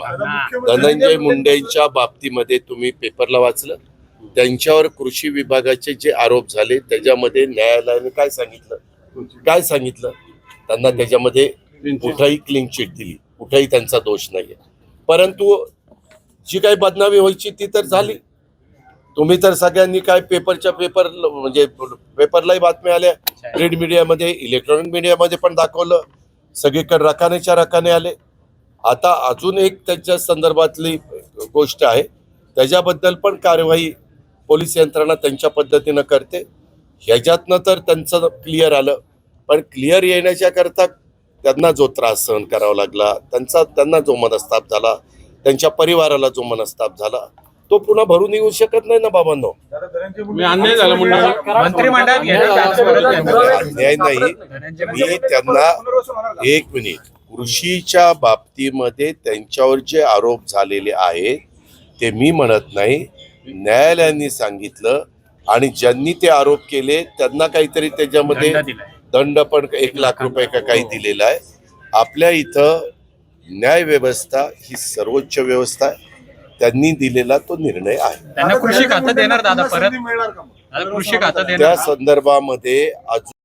थांबा. धनंजय मुंडेंच्या बाबतीमध्ये तुम्ही पेपरला वाचलं, त्यांच्यावर कृषी विभागाचे जे आरोप झाले त्याच्यामध्ये न्यायालयाने काय सांगितलं त्यांना त्याच्यामध्ये कुठेही क्लीन चिट दिली, कुठेही त्यांचा दोष नाहीये. परंतु जी काही बदनामी व्हायची ती तर झाली. तुम्ही तर सगळ्यांनी काय पेपर म्हणजे पेपरलाही बातम्या आल्या, प्रिंट मीडियामध्ये, इलेक्ट्रॉनिक मीडियामध्ये पण दाखवलं, सगळीकडे रकानेच्या रकाने आले. आता अजून एक त्याच्या संदर्भातली गोष्ट आहे, त्याच्याबद्दल पण कारवाई पोलीस यंत्रणा त्यांच्या पद्धतीनं करते. ह्याच्यातनं तर त्यांचं क्लिअर आलं, पण क्लिअर येण्याच्या करता त्यांना जो त्रास सहन करावा लागला, त्यांना जो मनस्ताप झाला, त्यांच्या परिवाराला जो मनस्ताप झाला, तो पुन्हा भरून येऊ शकत नाही ना बाबांनो. अन्याय झाला मंत्रिमंडळात अन्याय नाही. मी त्यांना एक मिनिट, कृषीच्या बाबतीमध्ये त्यांच्यावर जे आरोप झालेले आहेत ते मी म्हणत नाही, न्यायालयाने सांगितलं. आणि ज्यांनी ते आरोप केले त्यांना काहीतरी त्याच्यामध्ये दंड पण 1 लाख रुपये का काही दिलेला आहे. आपल्या इथं न्याय व्यवस्था ही सर्वोच्च व्यवस्था आहे. त्यांनी दिलेला तो निर्णय आहे. त्यांना कृषी खातं देणार दादा परत, कृषी खातं देणार त्या संदर्भामध्ये अजून